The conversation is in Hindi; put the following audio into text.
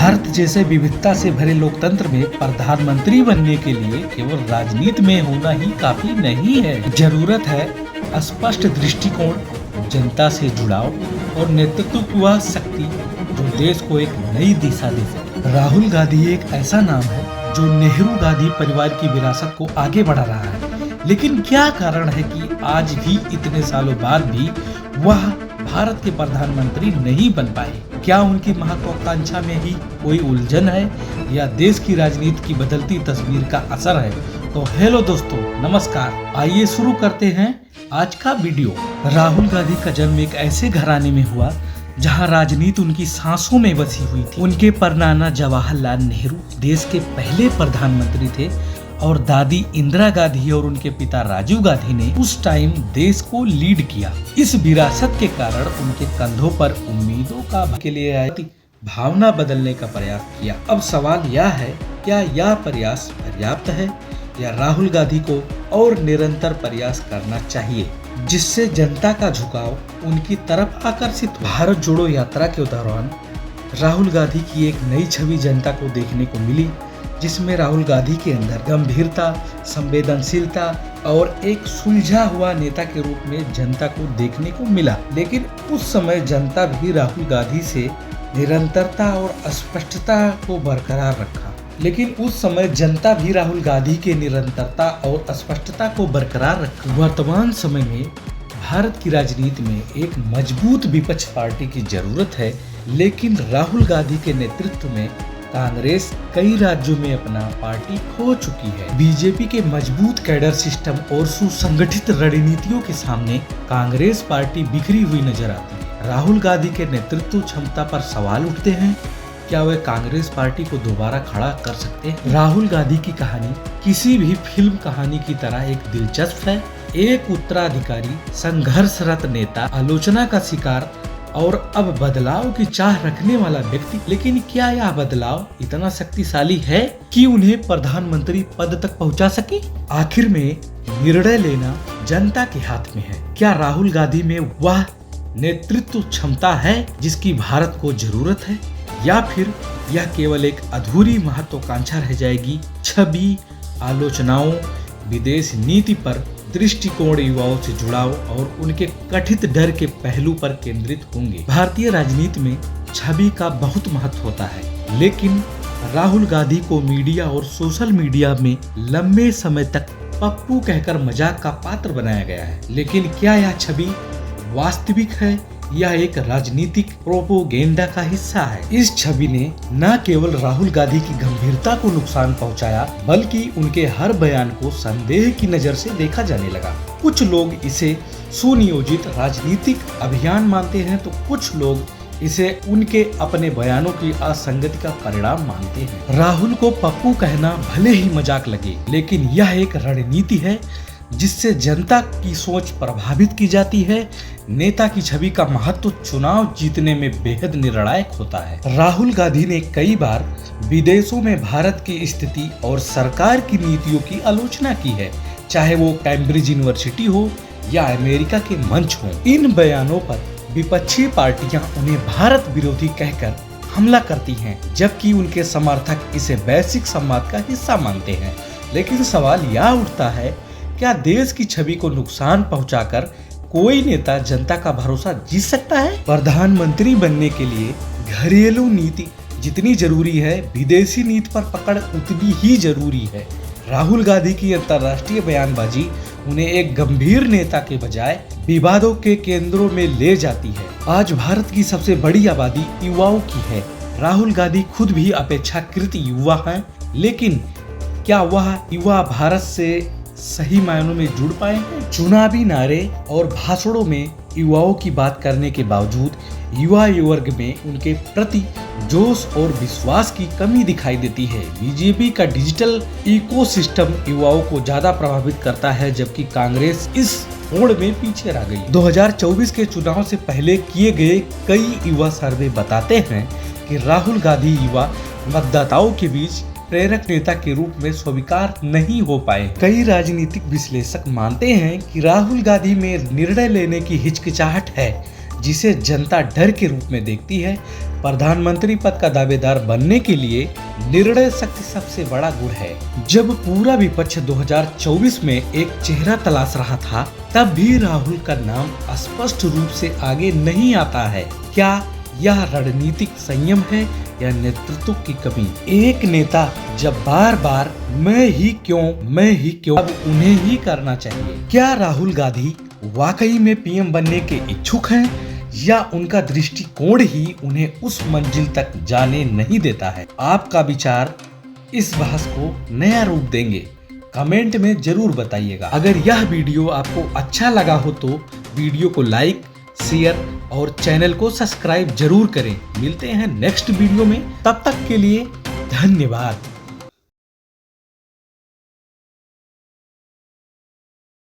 भारत जैसे विविधता से भरे लोकतंत्र में प्रधानमंत्री बनने के लिए केवल राजनीति में होना ही काफी नहीं है। जरूरत है स्पष्ट दृष्टिकोण, जनता से जुड़ाव और नेतृत्व की वह शक्ति जो देश को एक नई दिशा दे सके। राहुल गांधी एक ऐसा नाम है जो नेहरू गांधी परिवार की विरासत को आगे बढ़ा रहा है। लेकिन क्या कारण है कि आज भी इतने सालों बाद भी वह भारत के प्रधानमंत्री नहीं बन पाए? क्या उनकी महत्वाकांक्षा में ही कोई उलझन है या देश की राजनीति की बदलती तस्वीर का असर है? तो हेलो दोस्तों, नमस्कार। आइए शुरू करते हैं आज का वीडियो। राहुल गांधी का जन्म एक ऐसे घराने में हुआ जहां राजनीति उनकी सांसों में बसी हुई थी। उनके परनाना जवाहरलाल नेहरू देश के पहले प्रधानमंत्री थे और दादी इंदिरा गांधी और उनके पिता राजीव गांधी ने उस टाइम देश को लीड किया। इस विरासत के कारण उनके कंधों पर उम्मीदों का के लिए आई भावना बदलने का प्रयास किया। अब सवाल यह है, क्या यह प्रयास पर्याप्त है या राहुल गांधी को और निरंतर प्रयास करना चाहिए जिससे जनता का झुकाव उनकी तरफ आकर्षित हो? भारत जोड़ो यात्रा के दौरान राहुल गांधी की एक नई छवि जनता को देखने को मिली, जिसमें राहुल गांधी के अंदर गंभीरता, संवेदनशीलता और एक सुलझा हुआ नेता के रूप में जनता को देखने को मिला। लेकिन उस समय जनता भी राहुल गांधी से निरंतरता और स्पष्टता को बरकरार रखा। वर्तमान समय में भारत की राजनीति में एक मजबूत विपक्ष पार्टी की जरूरत है, लेकिन राहुल गांधी के नेतृत्व में कांग्रेस कई राज्यों में अपना पार्टी खो चुकी है। बीजेपी के मजबूत कैडर सिस्टम और सुसंगठित रणनीतियों के सामने कांग्रेस पार्टी बिखरी हुई नजर आती है। राहुल गांधी के नेतृत्व क्षमता पर सवाल उठते हैं। क्या वे कांग्रेस पार्टी को दोबारा खड़ा कर सकते हैं? राहुल गांधी की कहानी किसी भी फिल्म कहानी की तरह एक दिलचस्प है। एक उत्तराधिकारी, संघर्षरत नेता, आलोचना का शिकार और अब बदलाव की चाह रखने वाला व्यक्ति। लेकिन क्या यह बदलाव इतना शक्तिशाली है कि उन्हें प्रधानमंत्री पद तक पहुंचा सके? आखिर में निर्णय लेना जनता के हाथ में है। क्या राहुल गांधी में वह नेतृत्व क्षमता है जिसकी भारत को जरूरत है, या फिर यह केवल एक अधूरी महत्वाकांक्षा रह जाएगी? छवि, आलोचनाओं, विदेश नीति पर दृष्टिकोण, युवाओं से जुड़ाव और उनके कथित डर के पहलू पर केंद्रित होंगे। भारतीय राजनीति में छवि का बहुत महत्व होता है, लेकिन राहुल गांधी को मीडिया और सोशल मीडिया में लंबे समय तक पप्पू कहकर मजाक का पात्र बनाया गया है। लेकिन क्या यह छवि वास्तविक है या एक राजनीतिक प्रोपोगेंडा का हिस्सा है? इस छवि ने न केवल राहुल गांधी की गंभीरता को नुकसान पहुंचाया, बल्कि उनके हर बयान को संदेह की नजर से देखा जाने लगा। कुछ लोग इसे सुनियोजित राजनीतिक अभियान मानते हैं, तो कुछ लोग इसे उनके अपने बयानों की असंगति का परिणाम मानते हैं। राहुल को पप्पू कहना भले ही मजाक लगे, लेकिन यह एक रणनीति है जिससे जनता की सोच प्रभावित की जाती है। नेता की छवि का महत्व चुनाव जीतने में बेहद निर्णायक होता है। राहुल गांधी ने कई बार विदेशों में भारत की स्थिति और सरकार की नीतियों की आलोचना की है, चाहे वो कैम्ब्रिज यूनिवर्सिटी हो या अमेरिका के मंच हो। इन बयानों पर विपक्षी पार्टियां उन्हें भारत विरोधी कहकर हमला करती हैं, जबकि उनके समर्थक इसे वैश्विक संवाद का हिस्सा मानते हैं। लेकिन सवाल यह उठता है, क्या देश की छवि को नुकसान पहुंचाकर कोई नेता जनता का भरोसा जीत सकता है? प्रधानमंत्री बनने के लिए घरेलू नीति जितनी जरूरी है, विदेशी नीति पर पकड़ उतनी ही जरूरी है। राहुल गांधी की अंतर्राष्ट्रीय बयानबाजी उन्हें एक गंभीर नेता के बजाय विवादों के केंद्रों में ले जाती है। आज भारत की सबसे बड़ी आबादी युवाओं की है। राहुल गांधी खुद भी अपेक्षाकृत युवा हैं, लेकिन क्या वह युवा भारत से सही मायनों में जुड़ पाए हैं? चुनावी नारे और भाषणों में युवाओं की बात करने के बावजूद युवा वर्ग में उनके प्रति जोश और विश्वास की कमी दिखाई देती है। बीजेपी का डिजिटल इकोसिस्टम युवाओं को ज्यादा प्रभावित करता है, जबकि कांग्रेस इस होड़ में पीछे रह गई। 2024 के चुनाव से पहले किए गए कई युवा सर्वे बताते हैं कि राहुल गांधी युवा मतदाताओं के बीच प्रेरक नेता के रूप में स्वीकार नहीं हो पाए। कई राजनीतिक विश्लेषक मानते हैं कि राहुल गांधी में निर्णय लेने की हिचकिचाहट है, जिसे जनता डर के रूप में देखती है। प्रधानमंत्री पद का दावेदार बनने के लिए निर्णय शक्ति सबसे बड़ा गुण है। जब पूरा विपक्ष 2024 में एक चेहरा तलाश रहा था, तब भी राहुल का नाम स्पष्ट रूप से आगे नहीं आता है। क्या यह रणनीतिक संयम है या नेतृत्व की कमी? एक नेता जब बार बार मैं ही क्यों, अब उन्हें ही करना चाहिए। क्या राहुल गांधी वाकई में पीएम बनने के इच्छुक हैं या उनका दृष्टिकोण ही उन्हें उस मंजिल तक जाने नहीं देता है? आपका विचार इस बहस को नया रूप देंगे। कमेंट में जरूर बताइएगा। अगर यह वीडियो आपको अच्छा लगा हो तो वीडियो को लाइक, शेयर और चैनल को सब्सक्राइब जरूर करें। मिलते हैं नेक्स्ट वीडियो में, तब तक के लिए धन्यवाद।